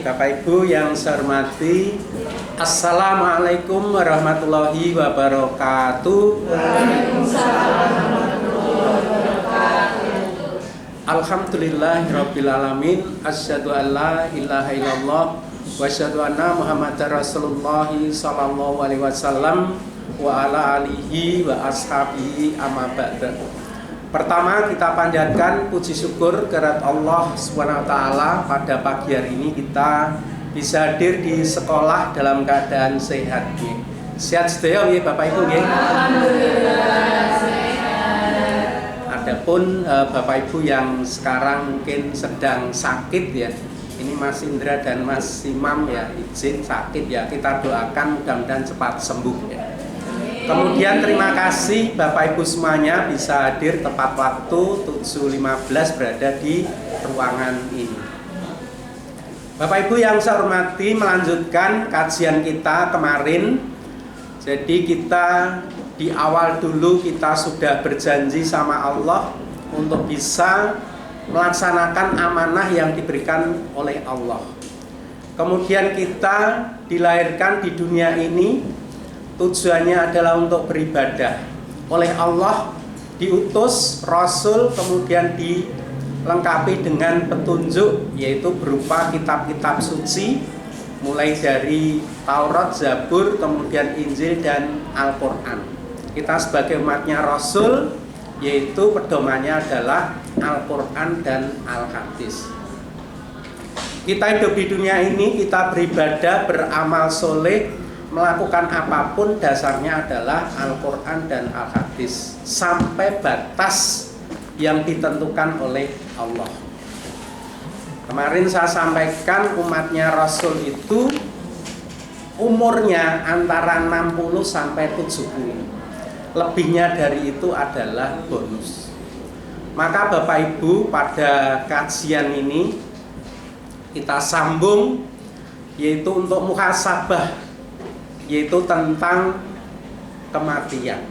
Bapak Ibu yang saya hormati, Assalamualaikum warahmatullahi wabarakatuh. Waalaikumsalam warahmatullahi wabarakatuh. Alhamdulillahirabbil alamin. Asyhadu an la ilaha illallah wa asyhadu anna Muhammadar Rasulullah sallallahu alaihi wasallam wa ala alihi wa ashabihi amma ba'da. Pertama kita panjatkan puji syukur kehadirat Allah Subhanahu wa taala pada pagi hari ini kita bisa hadir di sekolah dalam keadaan sehat. Sehat sedaya nggih Bapak Ibu nggih? Alhamdulillah sehat. Adapun Bapak Ibu yang sekarang mungkin sedang sakit ya. Ini Mas Indra dan Mas Imam ya izin sakit ya. Kita doakan mudah-mudahan cepat sembuh ya. Kemudian terima kasih Bapak Ibu semuanya bisa hadir tepat waktu 7.15 berada di ruangan ini. Bapak Ibu yang saya hormati, melanjutkan kajian kita kemarin. Jadi kita di awal dulu kita sudah berjanji sama Allah untuk bisa melaksanakan amanah yang diberikan oleh Allah. Kemudian kita dilahirkan di dunia ini tujuannya adalah untuk beribadah. Oleh Allah diutus Rasul, kemudian dilengkapi dengan petunjuk, yaitu berupa kitab-kitab suci, mulai dari Taurat, Zabur, kemudian Injil dan Al-Quran. Kita sebagai umatnya Rasul, yaitu pedomannya adalah Al-Quran dan Al-Hadis. Kita hidup di dunia ini, kita beribadah, beramal soleh, melakukan apapun dasarnya adalah Al-Quran dan Al-Hadis sampai batas yang ditentukan oleh Allah. Kemarin saya sampaikan umatnya Rasul itu umurnya antara 60 sampai 70. Lebihnya dari itu adalah bonus. Maka Bapak Ibu pada kajian ini kita sambung yaitu untuk muhasabah, yaitu tentang kematian.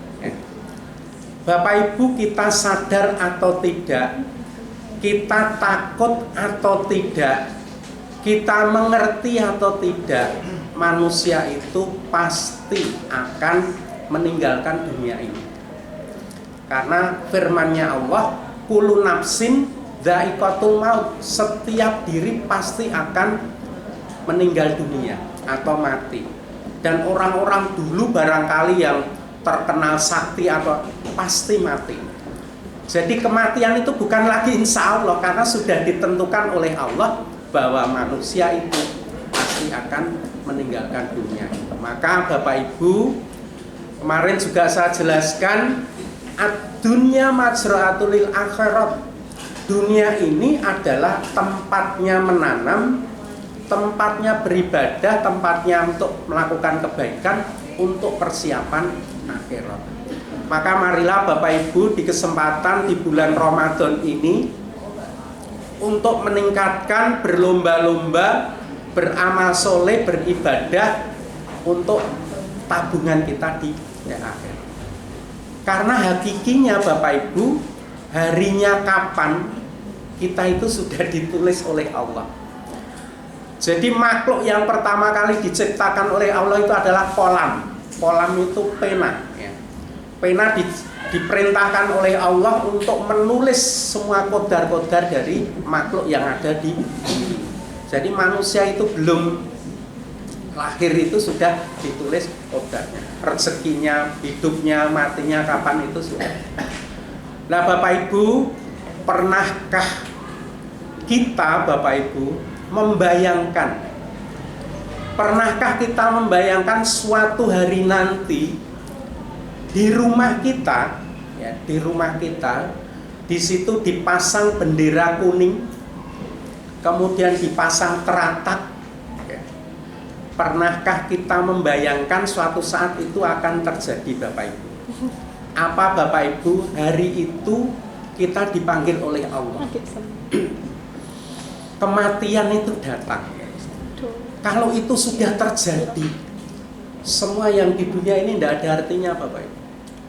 Bapak Ibu, kita sadar atau tidak, kita takut atau tidak, kita mengerti atau tidak, manusia itu pasti akan meninggalkan dunia ini. Karena firman-Nya Allah, kullu nafsin dha'iqatul maut, setiap diri pasti akan meninggal dunia atau mati. Dan orang-orang dulu barangkali yang terkenal sakti atau pasti mati. Jadi kematian itu bukan lagi insya Allah, karena sudah ditentukan oleh Allah bahwa manusia itu pasti akan meninggalkan dunia. Maka Bapak Ibu, kemarin juga saya jelaskan, ad-dunya majra'atul lil akhirat. Dunia ini adalah tempatnya menanam, tempatnya beribadah, tempatnya untuk melakukan kebaikan, untuk persiapan akhirat. Maka marilah Bapak Ibu di kesempatan di bulan Ramadan ini untuk meningkatkan, berlomba-lomba, beramal soleh, beribadah untuk tabungan kita di akhir. Karena hakikinya Bapak Ibu, harinya kapan kita itu sudah ditulis oleh Allah. Jadi makhluk yang pertama kali diciptakan oleh Allah itu adalah kolam. Kolam itu pena. Pena diperintahkan oleh Allah untuk menulis semua kodar-kodar dari makhluk yang ada di bumi. Jadi manusia itu belum lahir itu sudah ditulis kodarnya. Rezekinya, hidupnya, matinya kapan itu sudah. Nah Bapak Ibu, pernahkah kita Bapak Ibu membayangkan, pernahkah kita membayangkan suatu hari nanti di rumah kita, ya, di rumah kita, di situ dipasang bendera kuning, kemudian dipasang teratak. Ya. Pernahkah kita membayangkan suatu saat itu akan terjadi Bapak Ibu? Apa Bapak Ibu, hari itu kita dipanggil oleh Allah. Kematian itu datang. Kalau itu sudah terjadi, semua yang di dunia ini tidak ada artinya Bapak Ibu.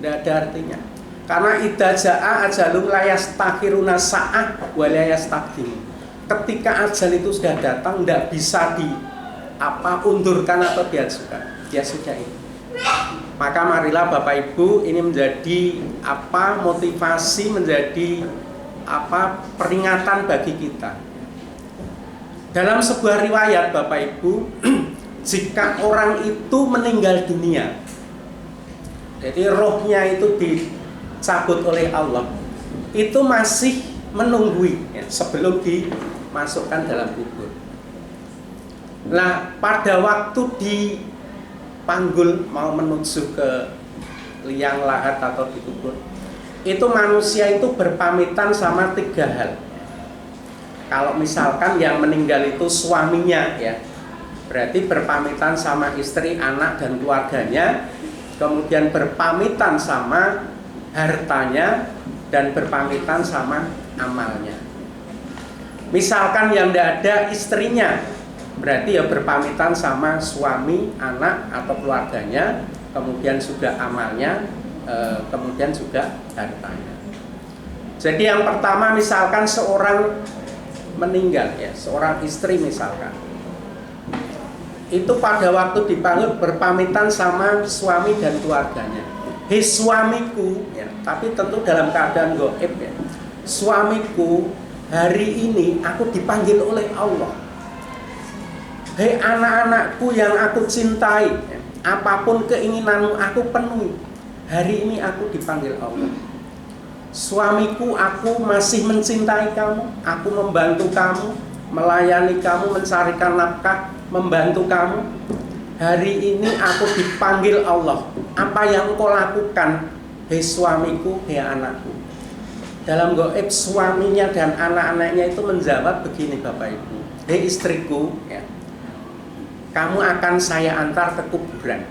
Tidak ada artinya. Karena idza jaa ajalum la yastakhiruna sa'ah wa la yastaqdim. ketika ajal itu sudah datang tidak bisa undurkan atau diajukan. Ya sudah itu. Maka marilah Bapak Ibu, ini menjadi motivasi, menjadi peringatan bagi kita. Dalam sebuah riwayat Bapak Ibu, jika orang itu meninggal dunia, jadi rohnya itu dicabut oleh Allah, itu masih menunggui ya, sebelum dimasukkan dalam kubur. Nah, pada waktu dipanggul mau menuju ke liang lahat atau dikubur, itu manusia itu berpamitan sama 3 hal. Kalau misalkan yang meninggal itu suaminya ya, berarti berpamitan sama istri, anak dan keluarganya, kemudian berpamitan sama hartanya dan berpamitan sama amalnya. Misalkan yang tidak ada istrinya, berarti ya berpamitan sama suami, anak atau keluarganya, kemudian juga amalnya, kemudian juga hartanya. Jadi yang pertama misalkan seorang meninggal ya, seorang istri misalkan, itu pada waktu dipanggil berpamitan sama suami dan keluarganya. Hei suamiku ya, tapi tentu dalam keadaan gaib ya. Suamiku, hari ini aku dipanggil oleh Allah. Hei anak-anakku yang aku cintai ya, apapun keinginanmu aku penuhi. Hari ini aku dipanggil Allah. Suamiku, aku masih mencintai kamu, aku membantu kamu, melayani kamu, mencarikan nafkah, membantu kamu. Hari ini aku dipanggil Allah. Apa yang engkau lakukan, hei suamiku, hei anakku? Dalam gaib suaminya dan anak-anaknya itu menjawab begini Bapak Ibu, hei istriku ya, kamu akan saya antar ke kuburan.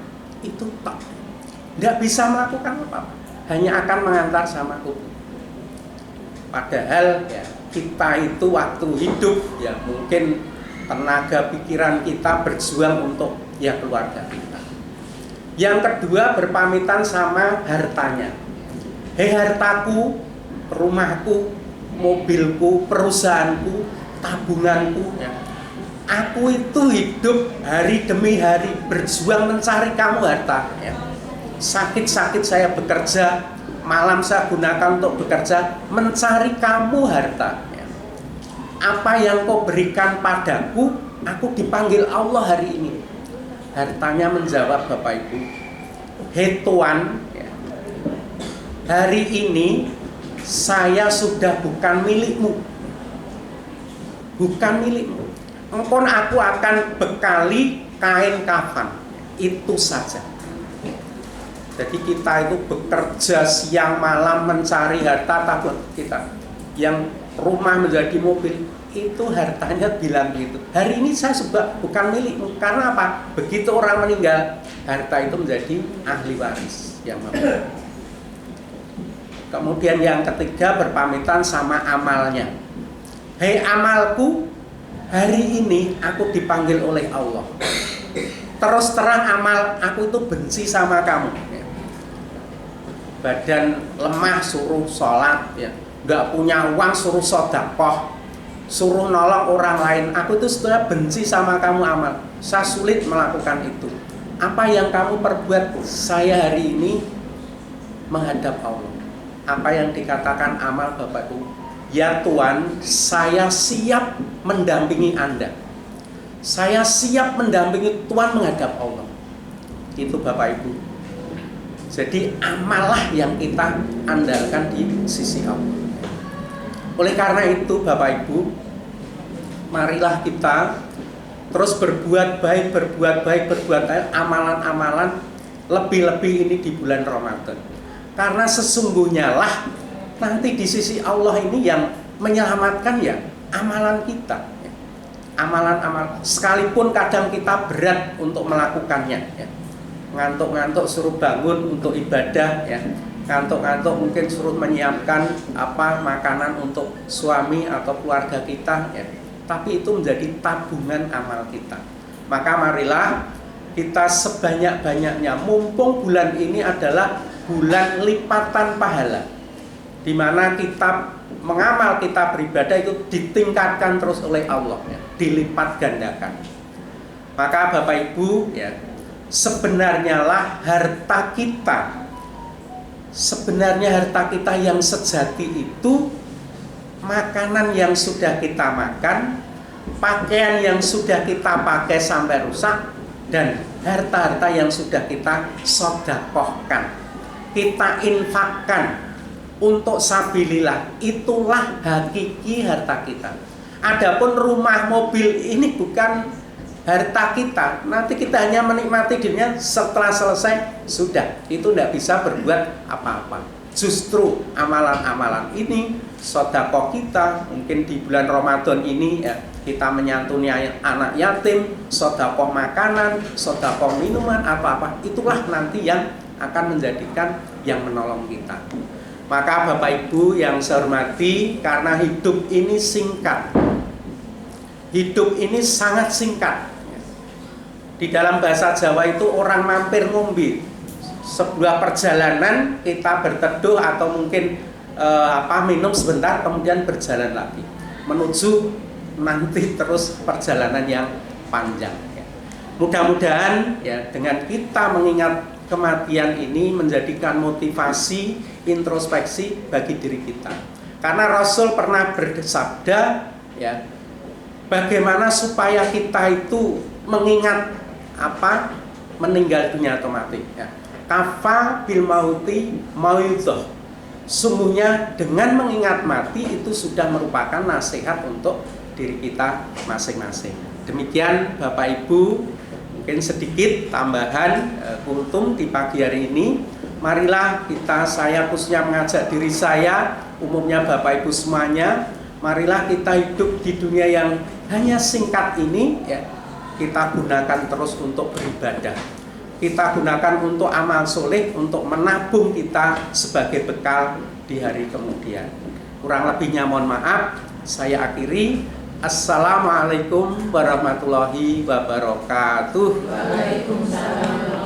Itu tak, tidak bisa melakukan apa-apa, hanya akan mengantar sama kubur. Padahal ya, kita itu waktu hidup ya mungkin tenaga pikiran kita berjuang untuk ya keluarga kita. Yang kedua berpamitan sama hartanya. Hei hartaku, rumahku, mobilku, perusahaanku, tabunganku ya. Aku itu hidup hari demi hari berjuang mencari kamu harta ya. Sakit-sakit saya bekerja, malam saya gunakan untuk bekerja mencari kamu harta ya. Apa yang kau berikan padaku, aku dipanggil Allah hari ini. Hartanya menjawab Bapak Ibu, hei Tuan ya, hari ini saya sudah bukan milikmu. Bukan milikmu. Engkau aku akan bekali kain kafan. Itu saja. Jadi kita itu bekerja siang malam mencari harta tabung kita. Yang rumah menjadi mobil, itu hartanya bilang gitu. Hari ini saya sudah bukan milikmu. Karena apa? Begitu orang meninggal, harta itu menjadi ahli waris yang memiliki. Kemudian yang ketiga berpamitan sama amalnya. Hei amalku, hari ini aku dipanggil oleh Allah. Terus terang amal aku itu benci sama kamu. Badan lemah suruh sholat ya, nggak punya uang suruh sedekah, suruh nolong orang lain. Aku itu sudah benci sama kamu amal. Saya sulit melakukan itu. Apa yang kamu perbuat saya hari ini menghadap Allah. Apa yang dikatakan amal Bapak Ibu? Ya Tuhan, saya siap mendampingi Anda. Saya siap mendampingi Tuhan menghadap Allah. Itu Bapak Ibu. Jadi amalah yang kita andalkan di sisi Allah. Oleh karena itu Bapak Ibu, marilah kita terus berbuat baik, amalan-amalan lebih-lebih ini di bulan Ramadan. Karena sesungguhnya lah nanti di sisi Allah ini yang menyelamatkan ya amalan kita. Amalan-amalan sekalipun kadang kita berat untuk melakukannya ya. Ngantuk-ngantuk suruh bangun untuk ibadah ya, ngantuk-ngantuk mungkin suruh menyiapkan makanan untuk suami atau keluarga kita ya, tapi itu menjadi tabungan amal kita. Maka marilah kita sebanyak-banyaknya, mumpung bulan ini adalah bulan lipatan pahala, di mana kita mengamal, kita beribadah itu ditingkatkan terus oleh Allah, ya, dilipat gandakan. Maka Bapak Ibu, ya, sebenarnya lah harta kita yang sejati itu makanan yang sudah kita makan, pakaian yang sudah kita pakai sampai rusak, dan harta-harta yang sudah kita sedekahkan, kita infakkan untuk sabilillah. Itulah hakiki harta kita. Adapun rumah, mobil ini bukan harta kita. Nanti kita hanya menikmati dirinya, setelah selesai sudah, itu tidak bisa berbuat apa-apa. Justru amalan-amalan ini, sedekah kita, mungkin di bulan Ramadan ini ya, kita menyantuni anak yatim, sedekah makanan, sedekah minuman, apa-apa, itulah nanti yang akan menjadikan yang menolong kita. Maka Bapak Ibu yang saya hormati, karena hidup ini singkat, hidup ini sangat singkat. Di dalam bahasa Jawa itu orang mampir ngombe. Sebuah perjalanan kita berteduh atau mungkin minum sebentar, kemudian berjalan lagi menuju nanti terus perjalanan yang panjang. Mudah-mudahan ya, dengan kita mengingat kematian ini menjadikan motivasi, introspeksi bagi diri kita. Karena Rasul pernah bersabda, ya, bagaimana supaya kita itu mengingat meninggal dunia atau mati. Ya. Kafa bil mauti mauidhah. Sungguhnya dengan mengingat mati itu sudah merupakan nasihat untuk diri kita masing-masing. Demikian Bapak Ibu, mungkin sedikit tambahan kultum di pagi hari ini. Marilah saya khususnya mengajak diri saya, umumnya Bapak Ibu semuanya, marilah kita hidup di dunia yang hanya singkat ini, ya, kita gunakan terus untuk beribadah. Kita gunakan untuk amal soleh, untuk menabung kita sebagai bekal di hari kemudian. Kurang lebihnya mohon maaf, saya akhiri. Assalamualaikum warahmatullahi wabarakatuh. Waalaikumsalam.